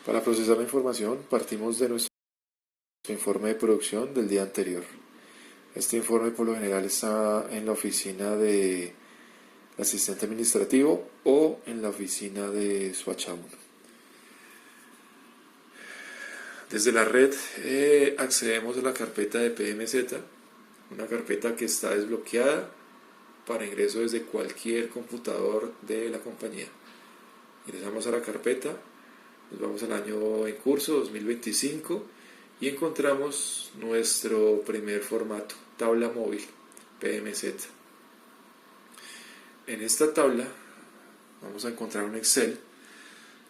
Para procesar la información partimos de nuestro informe de producción del día anterior. Este informe por lo general está en la oficina del asistente administrativo o en la oficina de Swatch 1. Desde la red accedemos a la carpeta de PMZ, una carpeta que está desbloqueada para ingreso desde cualquier computador de la compañía. Ingresamos a la carpeta, nos vamos al año en curso 2025 y encontramos nuestro primer formato, tabla móvil PMZ. En esta tabla vamos a encontrar un Excel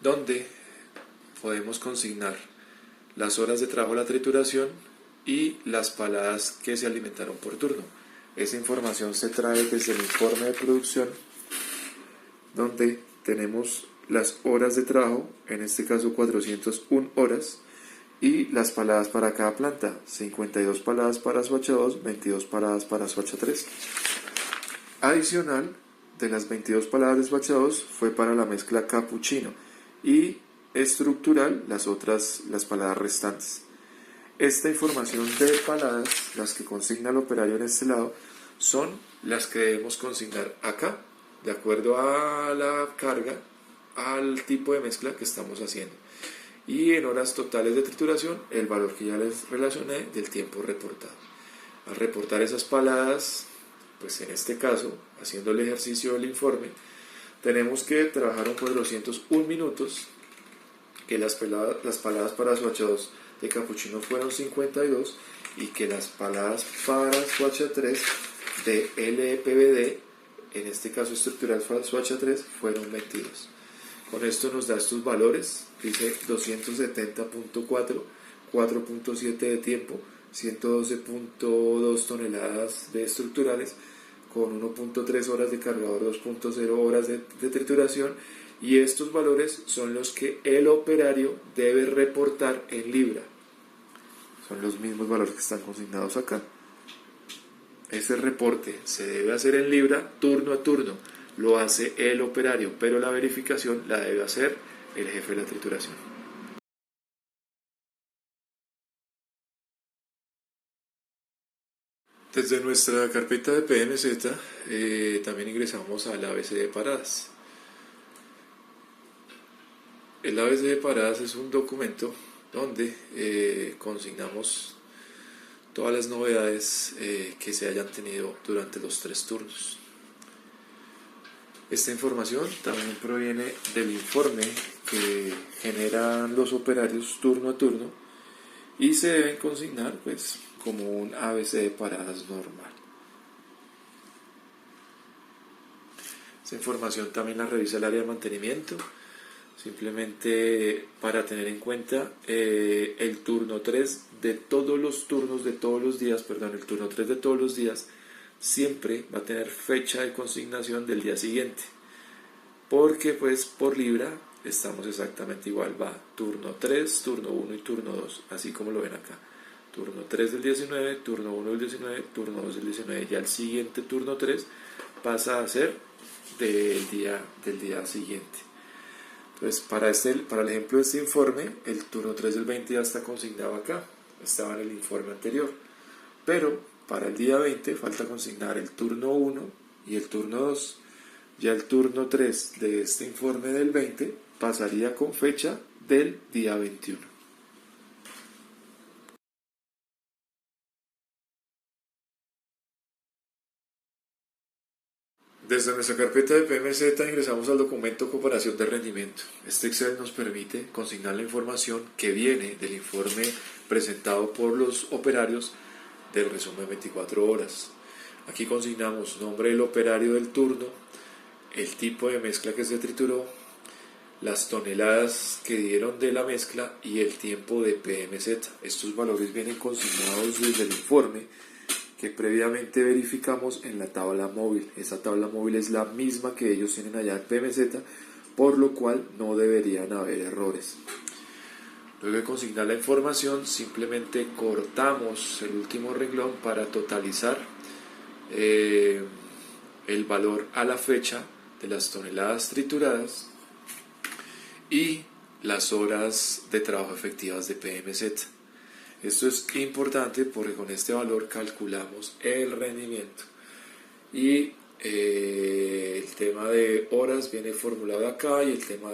donde podemos consignar las horas de trabajo de la trituración y las paladas que se alimentaron por turno. Esa información se trae desde el informe de producción, donde tenemos las horas de trabajo, en este caso 401 horas, y las paladas para cada planta, 52 paladas para Swatch 2, 22 paladas para Swatch 3. Adicional, de las 22 paladas de Swatch 2 fue para la mezcla cappuccino y estructural las paladas restantes. Esta información de paladas, las que consigna el operario en este lado, son las que debemos consignar acá, de acuerdo a la carga, al tipo de mezcla que estamos haciendo. Y en horas totales de trituración, el valor que ya les relacioné del tiempo reportado. Al reportar esas paladas, pues en este caso, haciendo el ejercicio del informe, tenemos que trabajar un 401 minutos, que las paladas para Swatch 2 de cappuccino fueron 52 y que las paladas para Swatch 3 de LPBD, en este caso estructural para Swatch 3, fueron 22. Con esto nos da estos valores, dice 270.4, 4.7 de tiempo, 112.2 toneladas de estructurales, con 1.3 horas de cargador, 2.0 horas de trituración, y estos valores son los que el operario debe reportar en libra. Son los mismos valores que están consignados acá. Ese reporte se debe hacer en libra turno a turno. Lo hace el operario, pero la verificación la debe hacer el jefe de la trituración. Desde nuestra carpeta de PMZ también ingresamos al ABC de paradas. El ABC de paradas es un documento donde consignamos todas las novedades que se hayan tenido durante los 3 turnos. Esta información también proviene del informe que generan los operarios turno a turno y se deben consignar pues como un ABC de paradas normal. Esta información también la revisa el área de mantenimiento, simplemente para tener en cuenta el turno 3 de todos los turnos de todos los días, el turno 3 de todos los días siempre va a tener fecha de consignación del día siguiente, porque pues por libra estamos exactamente igual, va turno 3, turno 1 y turno 2, así como lo ven acá, turno 3 del 19, turno 1 del 19, turno 2 del 19, ya el siguiente turno 3 pasa a ser del día siguiente. Entonces para el ejemplo de este informe, el turno 3 del 20 ya está consignado acá, estaba en el informe anterior, pero para el día 20 falta consignar el turno 1 y el turno 2. Ya el turno 3 de este informe del 20 pasaría con fecha del día 21. Desde nuestra carpeta de PMZ ingresamos al documento Comparación de Rendimiento. Este Excel nos permite consignar la información que viene del informe presentado por los operarios del resumen 24 horas. Aquí consignamos nombre del operario del turno, el tipo de mezcla que se trituró, las toneladas que dieron de la mezcla y el tiempo de PMZ. Estos valores vienen consignados desde el informe que previamente verificamos en la tabla móvil. Esa tabla móvil es la misma que ellos tienen allá en PMZ, por lo cual no deberían haber errores. Luego de consignar la información, simplemente cortamos el último renglón para totalizar el valor a la fecha de las toneladas trituradas y las horas de trabajo efectivas de PMZ. Esto es importante porque con este valor calculamos el rendimiento. Y el tema de horas viene formulado de acá y el tema,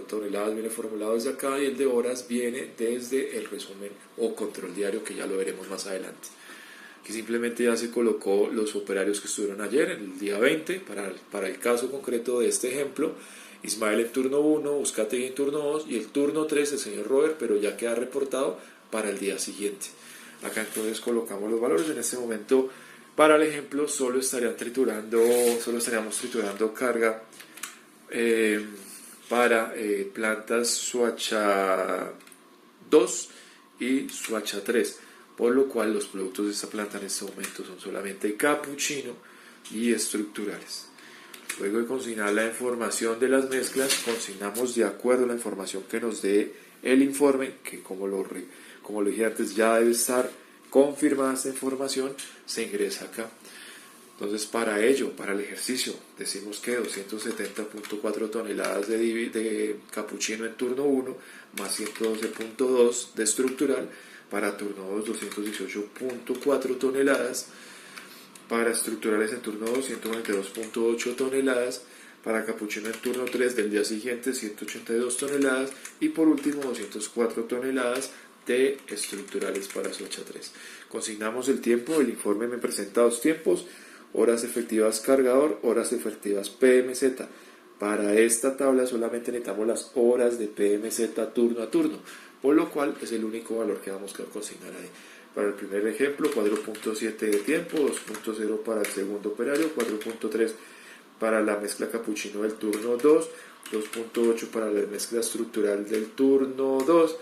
toneladas viene formulado desde acá y el de horas viene desde el resumen o control diario que ya lo veremos más adelante. Aquí simplemente ya se colocó los operarios que estuvieron ayer en el día 20 para el caso concreto de este ejemplo. Ismael en turno 1, Uzcategui en turno 2 y el turno 3 el señor Robert, pero ya queda reportado para el día siguiente. Acá entonces colocamos los valores. En este momento, para el ejemplo, solo estaríamos triturando carga para plantas Soacha 2 y Soacha 3, por lo cual los productos de esta planta en este momento son solamente capuchino y estructurales. Luego de consignar la información de las mezclas, consignamos de acuerdo a la información que nos dé el informe, que como lo dije antes ya debe estar confirmada esta información, se ingresa acá. Entonces para ello, para el ejercicio, decimos que 270.4 toneladas de capuchino en turno 1 más 112.2 de estructural, para turno 2 218.4 toneladas, para estructurales en turno 2 192.8 toneladas, para capuchino en turno 3 del día siguiente 182 toneladas y por último 204 toneladas de estructurales para Soacha 3. Consignamos el tiempo, el informe me presenta dos tiempos: horas efectivas cargador, horas efectivas PMZ. Para esta tabla solamente necesitamos las horas de PMZ turno a turno, por lo cual es el único valor que vamos a consignar ahí. Para el primer ejemplo, 4.7 de tiempo, 2.0 para el segundo operario, 4.3 para la mezcla capuchino del turno 2, 2.8 para la mezcla estructural del turno 2,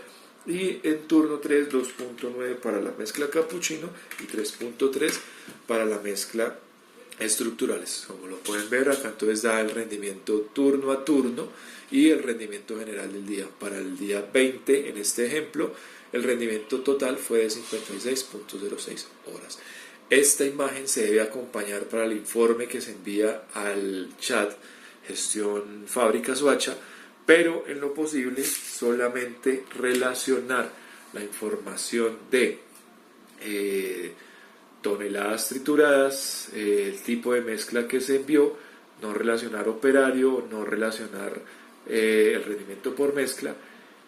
y en turno 3 2.9 para la mezcla capuchino y 3.3 para la mezcla estructurales. Como lo pueden ver acá, entonces da el rendimiento turno a turno y el rendimiento general del día. Para el día 20 en este ejemplo el rendimiento total fue de 56.06 horas. Esta imagen se debe acompañar para el informe que se envía al chat gestión fábrica Soacha, pero en lo posible solamente relacionar la información de toneladas trituradas, el tipo de mezcla que se envió, no relacionar operario, no relacionar el rendimiento por mezcla,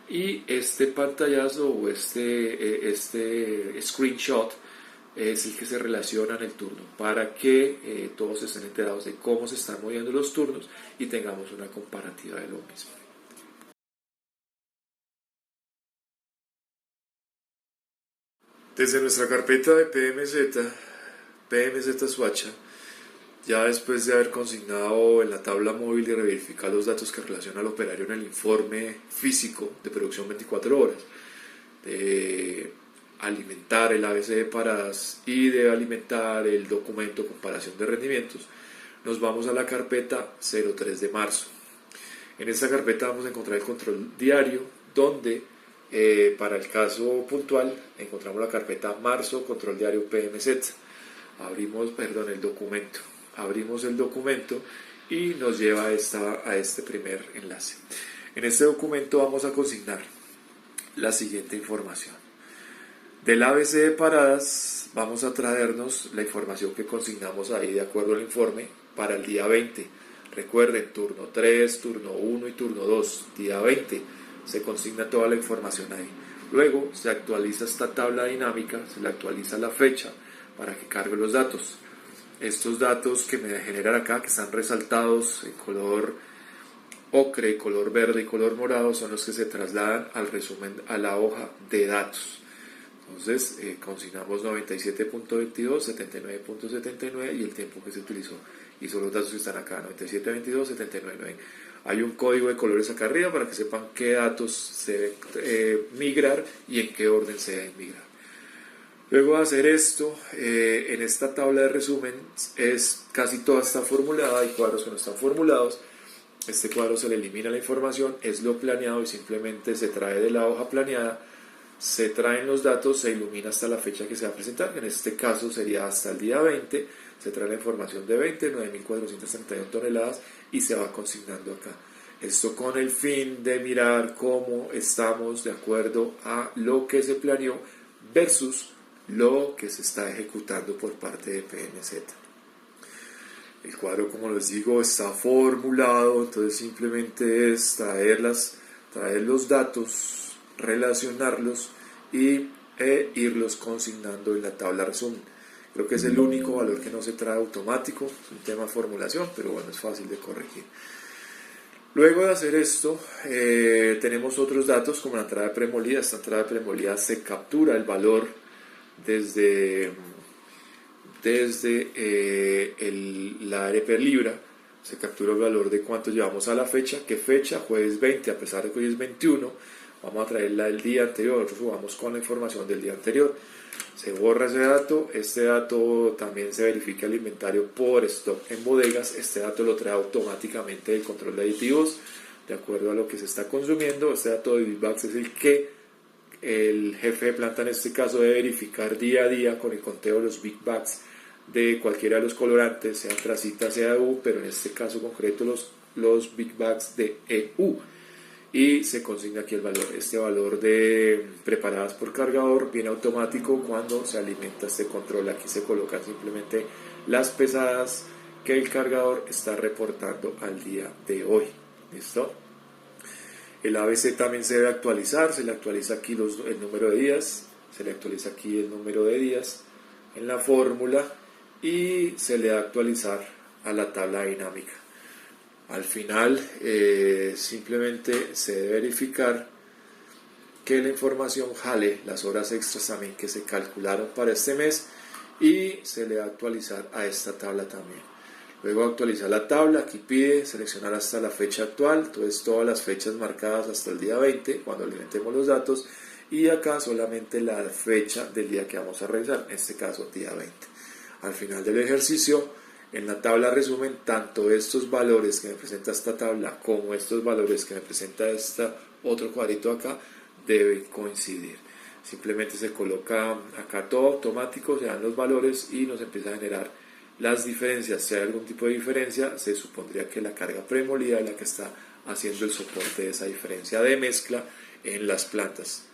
y este pantallazo o este screenshot es el que se relaciona en el turno para que todos estén enterados de cómo se están moviendo los turnos y tengamos una comparativa de lo mismo. Desde nuestra carpeta de PMZ Soacha, ya después de haber consignado en la tabla móvil y verificar los datos que relaciona al operario en el informe físico de producción 24 horas, de alimentar el ABC de paradas y de alimentar el documento comparación de rendimientos, nos vamos a la carpeta 03 de marzo. En esta carpeta vamos a encontrar el control diario, donde para el caso puntual encontramos la carpeta marzo control diario PMZ. Abrimos el documento y nos lleva a este primer enlace. En este documento vamos a consignar la siguiente información. Del ABC de paradas vamos a traernos la información que consignamos ahí de acuerdo al informe para el día 20. Recuerden, turno 3, turno 1 y turno 2, día 20, se consigna toda la información ahí. Luego se actualiza esta tabla dinámica, se le actualiza la fecha para que cargue los datos. Estos datos que me generan acá, que están resaltados en color ocre, color verde y color morado, son los que se trasladan al resumen, a la hoja de datos. Entonces consignamos 97.22, 79.79 y el tiempo que se utilizó. Y son los datos que están acá, 97.22, 79.9. Hay un código de colores acá arriba para que sepan qué datos se deben migrar y en qué orden se deben migrar. Luego de hacer esto, en esta tabla de resumen casi toda está formulada, hay cuadros que no están formulados. Este cuadro se le elimina la información, es lo planeado y simplemente se trae de la hoja planeada, se traen los datos, se ilumina hasta la fecha que se va a presentar, que en este caso sería hasta el día 20, se trae la información de 9.431 toneladas y se va consignando acá. Esto con el fin de mirar cómo estamos de acuerdo a lo que se planeó versus lo que se está ejecutando por parte de PMZ. El cuadro, como les digo, está formulado, entonces simplemente es traer los datos, relacionarlos e irlos consignando en la tabla resumen. Creo que es el único valor que no se trae automático, es un tema de formulación, pero bueno, es fácil de corregir. Luego de hacer esto, tenemos otros datos como la entrada de premolida. Esta entrada de premolida se captura el valor desde la ARE per libra, se captura el valor de cuánto llevamos a la fecha, qué fecha, jueves 20, a pesar de que hoy es 21, vamos a traerla del día anterior, nosotros jugamos con la información del día anterior, se borra ese dato, este dato también se verifica el inventario por stock en bodegas, este dato lo trae automáticamente el control de aditivos, de acuerdo a lo que se está consumiendo, este dato de Bitbags es el que el jefe de planta en este caso debe verificar día a día con el conteo de los Bitbags de cualquiera de los colorantes, sea Tracita, sea EU, pero en este caso concreto los Bitbags de EU, y se consigna aquí el valor. Este valor de preparadas por cargador viene automático cuando se alimenta este control. Aquí se colocan simplemente las pesadas que el cargador está reportando al día de hoy. ¿Listo? El ABC también se debe actualizar, se le actualiza aquí el número de días, se le actualiza aquí el número de días en la fórmula y se le da a actualizar a la tabla dinámica. Al final simplemente se debe verificar que la información jale las horas extras también que se calcularon para este mes y se le da a actualizar a esta tabla también. Luego actualizar la tabla, aquí pide seleccionar hasta la fecha actual, entonces todas las fechas marcadas hasta el día 20 cuando alimentemos los datos, y acá solamente la fecha del día que vamos a revisar, en este caso día 20. Al final del ejercicio, en la tabla resumen, tanto estos valores que me presenta esta tabla como estos valores que me presenta este otro cuadrito acá deben coincidir. Simplemente se coloca acá todo automático, se dan los valores y nos empieza a generar las diferencias. Si hay algún tipo de diferencia, se supondría que la carga premolida es la que está haciendo el soporte de esa diferencia de mezcla en las plantas.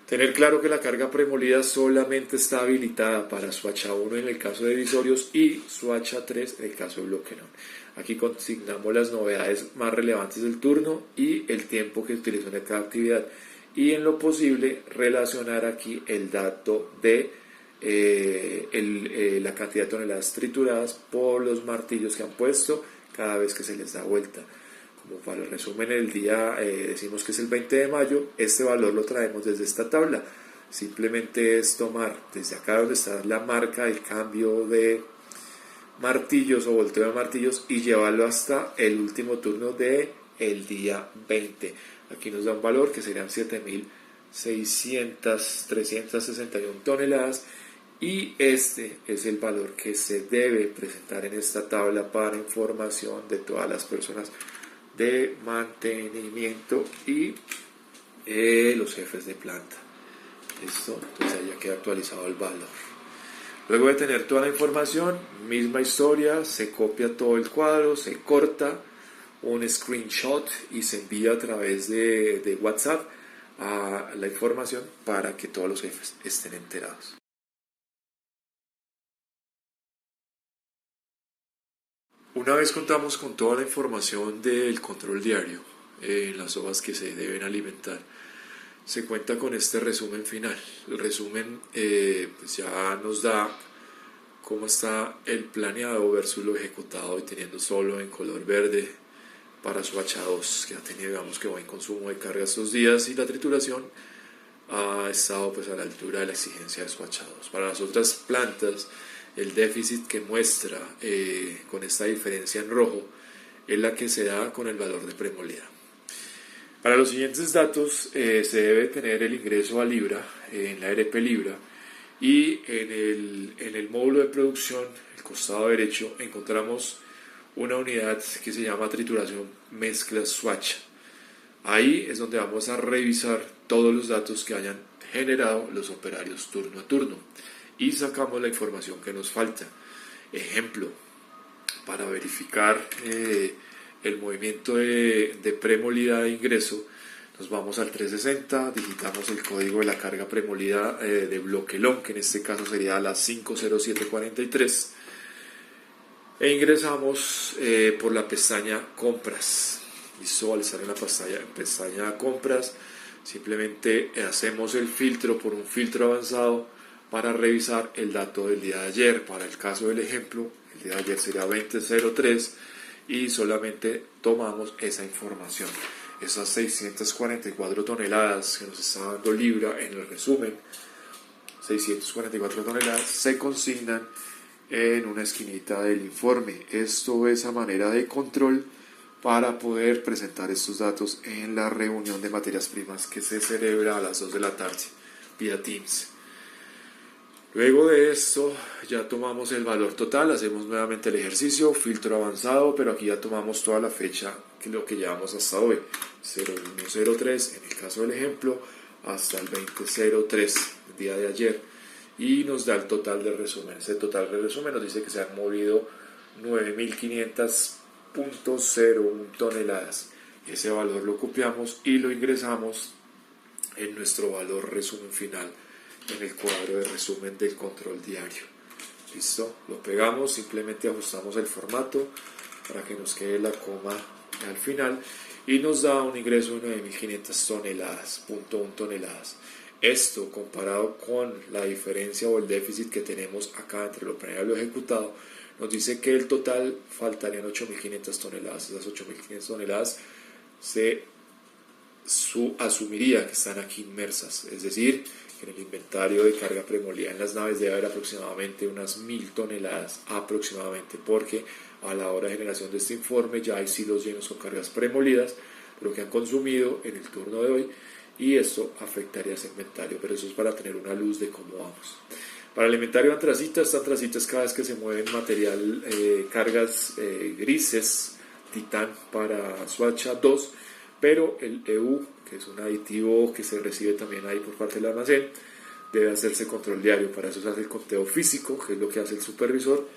Tener claro que la carga premolida solamente está habilitada para Swatch 1 en el caso de divisorios y Swatch 3 en el caso de bloqueón. Aquí consignamos las novedades más relevantes del turno y el tiempo que utilizó en cada actividad, y en lo posible relacionar aquí el dato de la cantidad de toneladas trituradas por los martillos que han puesto cada vez que se les da vuelta. Como para el resumen, el día decimos que es el 20 de mayo, este valor lo traemos desde esta tabla. Simplemente es tomar desde acá donde está la marca del cambio de martillos o volteo de martillos y llevarlo hasta el último turno de el día 20. Aquí nos da un valor que serían 7.361 toneladas, y este es el valor que se debe presentar en esta tabla para información de todas las personas de mantenimiento y los jefes de planta. Listo, entonces ahí ya queda actualizado el valor. Luego de tener toda la información, misma historia, se copia todo el cuadro, se corta un screenshot y se envía a través de WhatsApp a la información para que todos los jefes estén enterados. Una vez contamos con toda la información del control diario en las hojas que se deben alimentar, se cuenta con este resumen final. El resumen pues ya nos da cómo está el planeado versus lo ejecutado, y teniendo solo en color verde para Swatch 2, que ha tenido, digamos, que buen consumo de carga estos días, y la trituración ha estado pues a la altura de la exigencia de Swatch 2. Para las otras plantas, el déficit que muestra con esta diferencia en rojo es la que se da con el valor de premolida. Para los siguientes datos se debe tener el ingreso a libra en la ARP libra, y en el módulo de producción, el costado derecho, encontramos una unidad que se llama trituración mezcla Swatch. Ahí es donde vamos a revisar todos los datos que hayan generado los operarios turno a turno y sacamos la información que nos falta. Ejemplo, para verificar el movimiento de premolida de ingreso, nos vamos al 360, digitamos el código de la carga premolida de bloque long, que en este caso sería la 50743, e ingresamos por la pestaña compras. Listo, al estar en la pestaña compras, simplemente hacemos el filtro por un filtro avanzado para revisar el dato del día de ayer. Para el caso del ejemplo, el día de ayer sería 2003 y solamente tomamos esa información. Esas 644 toneladas que nos está dando Libra en el resumen, 644 toneladas, se consignan en una esquinita del informe. Esto es a manera de control para poder presentar estos datos en la reunión de materias primas que se celebra a las 2 de la tarde vía Teams. Luego de esto ya tomamos el valor total, hacemos nuevamente el ejercicio, filtro avanzado, pero aquí ya tomamos toda la fecha, que es lo que llevamos hasta hoy, 0103 en el caso del ejemplo, hasta el 2003, el día de ayer, y nos da el total de resumen. Ese total de resumen nos dice que se han movido 9.500.01 toneladas. Ese valor lo copiamos y lo ingresamos en nuestro valor resumen final, en el cuadro de resumen del control diario. Listo, lo pegamos, simplemente ajustamos el formato para que nos quede la coma al final y nos da un ingreso de 9.500 toneladas, 0.1 toneladas. Esto comparado con la diferencia o el déficit que tenemos acá entre lo planeado y lo ejecutado, nos dice que el total faltarían 8.500 toneladas. Esas 8.500 toneladas se asumiría que están aquí inmersas, es decir, que en el inventario de carga premolida en las naves debe haber aproximadamente unas 1.000 toneladas aproximadamente, porque a la hora de generación de este informe ya hay silos llenos con cargas premolidas, lo que han consumido en el turno de hoy, y esto afectaría ese inventario, pero eso es para tener una luz de cómo vamos. Para el inventario de antracitas, esta antracita es cada vez que se mueven material, cargas grises, titán para Swatcha 2, pero el EU, que es un aditivo que se recibe también ahí por parte del almacén, debe hacerse control diario. Para eso se hace el conteo físico, que es lo que hace el supervisor,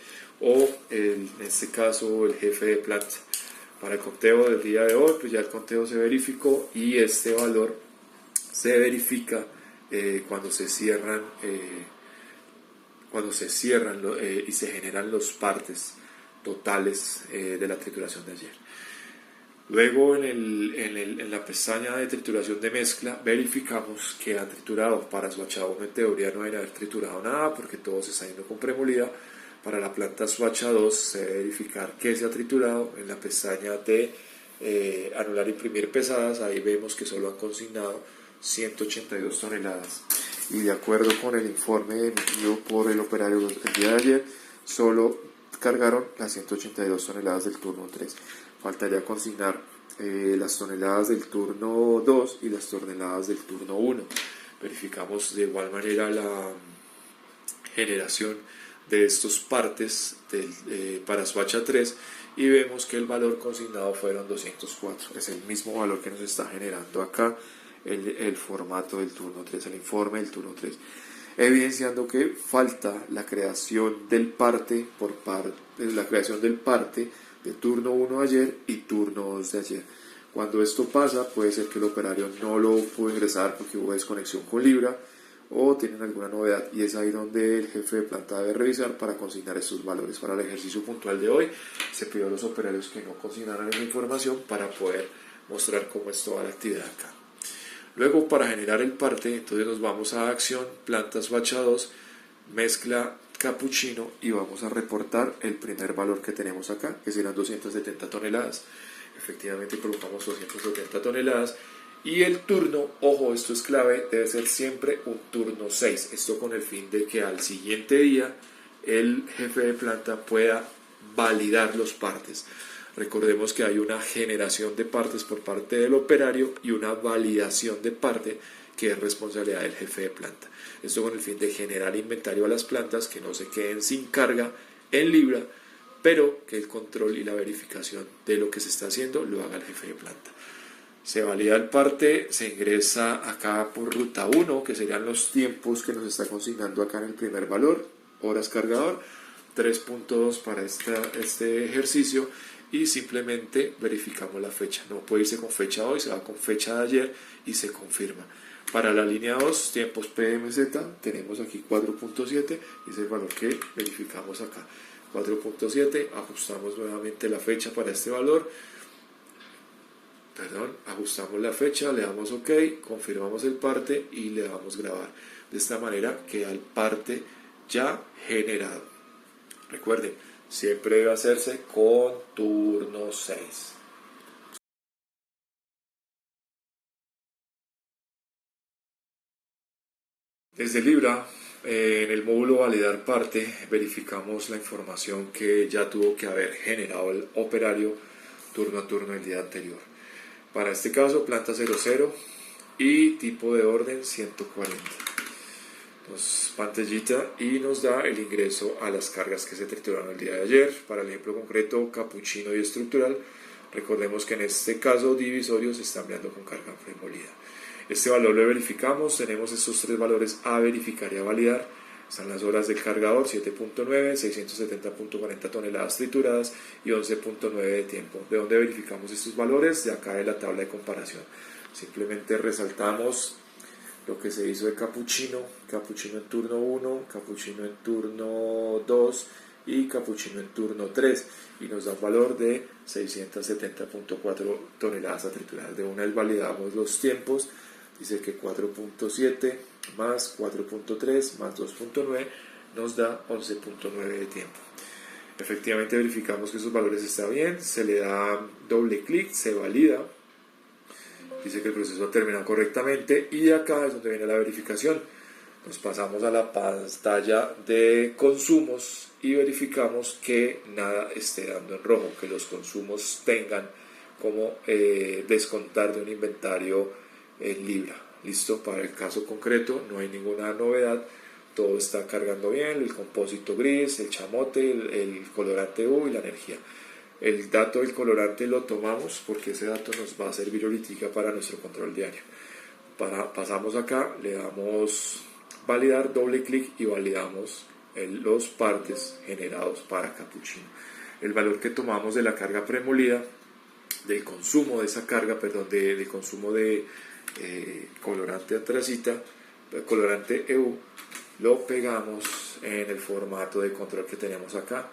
o en este caso el jefe de planta. Para el conteo del día de hoy, pues ya el conteo se verificó y este valor se verifica cuando se cierran y se generan los partes totales de la trituración de ayer. Luego en la pestaña de trituración de mezcla verificamos que ha triturado. Para Swatcha 1 en teoría no debe haber triturado nada porque todo se está yendo con premolida. Para la planta Swatcha 2 se debe verificar que se ha triturado. En la pestaña de anular imprimir pesadas, ahí vemos que solo han consignado 182 toneladas. Y de acuerdo con el informe emitido por el operario el día de ayer, solo cargaron las 182 toneladas del turno 3. Faltaría consignar las toneladas del turno 2 y las toneladas del turno 1. Verificamos de igual manera la generación de estos partes para Swatcha 3 y vemos que el valor consignado fueron 204. Es el mismo valor que nos está generando acá el formato del turno 3, el informe del turno 3. Evidenciando que falta la creación del parte de turno 1 de ayer y turno 2 de ayer. Cuando esto pasa, puede ser que el operario no lo pudo ingresar porque hubo desconexión con Libra o tienen alguna novedad, y es ahí donde el jefe de planta debe revisar para consignar estos valores. Para el ejercicio puntual de hoy se pidió a los operarios que no consignaran esa información para poder mostrar cómo es toda la actividad acá. Luego, para generar el parte, entonces nos vamos a acción, planta Swatcha 2, mezcla capuchino, y vamos a reportar el primer valor que tenemos acá, que serán 270 toneladas. Efectivamente colocamos 270 toneladas y el turno, ojo, esto es clave, debe ser siempre un turno 6. Esto con el fin de que al siguiente día el jefe de planta pueda validar los partes. Recordemos que hay una generación de partes por parte del operario y una validación de parte que es responsabilidad del jefe de planta. Esto con el fin de generar inventario a las plantas, que no se queden sin carga en Libra, pero que el control y la verificación de lo que se está haciendo lo haga el jefe de planta. Se valida el parte, se ingresa acá por ruta 1, que serían los tiempos que nos está consignando acá en el primer valor, horas cargador, 3.2 para este ejercicio, y simplemente verificamos la fecha. No puede irse con fecha hoy, se va con fecha de ayer y se confirma. Para la línea 2, tiempos PMZ, tenemos aquí 4.7, es el valor que verificamos acá. 4.7, ajustamos nuevamente la fecha para este valor. Ajustamos la fecha, le damos OK, confirmamos el parte y le damos grabar. De esta manera queda el parte ya generado. Recuerden, siempre debe hacerse con turno 6. Desde Libra, en el módulo validar parte, verificamos la información que ya tuvo que haber generado el operario turno a turno el día anterior. Para este caso, planta 00 y tipo de orden 140. Nos pantallita y nos da el ingreso a las cargas que se trituraron el día de ayer. Para el ejemplo concreto, capuchino y estructural, recordemos que en este caso divisorio se está enviando con carga premolida. Este valor lo verificamos, tenemos estos tres valores a verificar y a validar. Están las horas del cargador, 7.9, 670.40 toneladas trituradas y 11.9 de tiempo. ¿De dónde verificamos estos valores? De acá de la tabla de comparación. Simplemente resaltamos lo que se hizo de capuchino en turno 1, capuchino en turno 2 y capuchino en turno 3 y nos da un valor de 670.4 toneladas a triturar. De una vez validamos los tiempos, dice que 4.7 más 4.3 más 2.9 nos da 11.9 de tiempo. Efectivamente verificamos que esos valores están bien, se le da doble clic, se valida, dice que el proceso ha terminado correctamente y acá es donde viene la verificación. Nos pasamos a la pantalla de consumos y verificamos que nada esté dando en rojo, que los consumos tengan como descontar de un inventario en libra. Listo, para el caso concreto no hay ninguna novedad, todo está cargando bien, el compósito gris, el chamote, el colorante U y la energía. El dato del colorante lo tomamos porque ese dato nos va a servir ahorita para nuestro control diario. Pasamos acá, le damos validar, doble clic y validamos los partes generados para capuchino. El valor que tomamos de la carga premolida, del consumo de esa carga, perdón, de consumo de colorante antracita, colorante EU, lo pegamos en el formato de control que tenemos acá.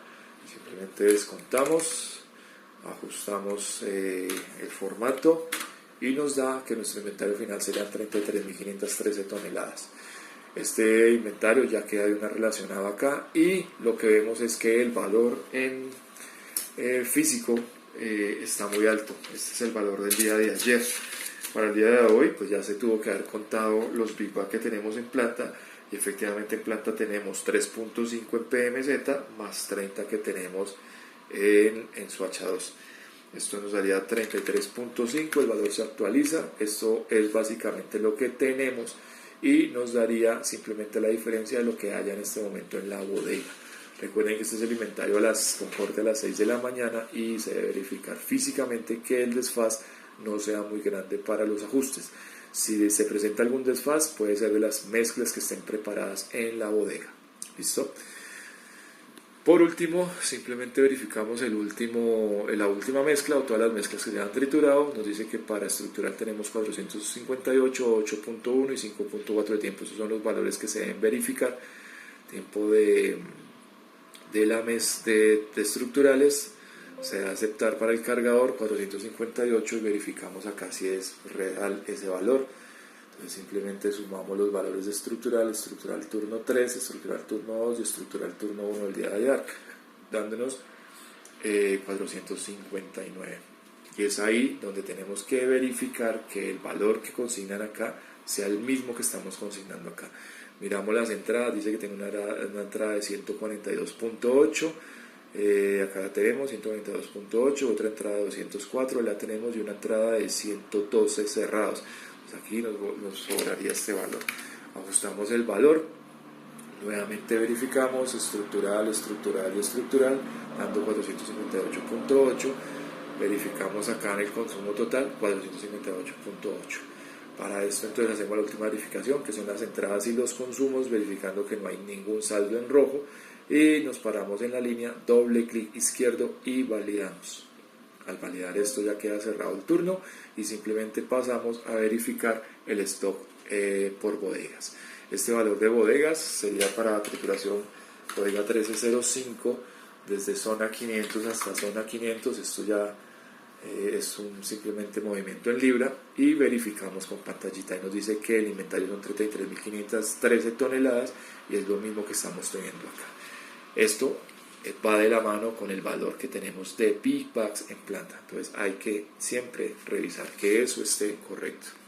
Simplemente descontamos, ajustamos el formato y nos da que nuestro inventario final serían 33.513 toneladas. Este inventario ya queda de una relacionado acá y lo que vemos es que el valor en físico está muy alto. Este es el valor del día de ayer. Para el día de hoy pues ya se tuvo que haber contado los Big Bang que tenemos en planta y efectivamente en planta tenemos 3.5 en PMZ más 30 que tenemos en Swatch 2. Esto nos daría 33.5, el valor se actualiza, esto es básicamente lo que tenemos y nos daría simplemente la diferencia de lo que haya en este momento en la bodega. Recuerden que este es el inventario con corte a las 6 de la mañana y se debe verificar físicamente que el desfaz no sea muy grande para los ajustes. Si se presenta algún desfaz puede ser de las mezclas que estén preparadas en la bodega. ¿Listo? Por último, simplemente verificamos la última mezcla o todas las mezclas que se han triturado. Nos dice que para estructural tenemos 458, 8.1 y 5.4 de tiempo. Esos son los valores que se deben verificar. Tiempo de estructurales se debe aceptar para el cargador 458 y verificamos acá si es real ese valor. Entonces simplemente sumamos los valores de estructural turno 3, estructural turno 2 y estructural turno 1 del día de ayer, dándonos 459. Y es ahí donde tenemos que verificar que el valor que consignan acá sea el mismo que estamos consignando acá. Miramos las entradas, dice que tiene una entrada de 142.8, acá la tenemos 192.8, otra entrada de 204 la tenemos y una entrada de 112 cerrados. Pues aquí nos sobraría este valor. Ajustamos el valor, nuevamente verificamos estructural, dando 458.8, verificamos acá en el consumo total 458.8. Para esto entonces hacemos la última verificación, que son las entradas y los consumos, verificando que no hay ningún saldo en rojo y nos paramos en la línea, doble clic izquierdo y validamos. Al validar esto ya queda cerrado el turno y simplemente pasamos a verificar el stock por bodegas. Este valor de bodegas sería para trituración bodega 1305 desde zona 500 hasta zona 500. Esto ya es simplemente movimiento en libra y verificamos con pantallita y nos dice que el inventario son 33.513 toneladas y es lo mismo que estamos teniendo acá. Esto va de la mano con el valor que tenemos de pickbacks en planta, entonces hay que siempre revisar que eso esté correcto.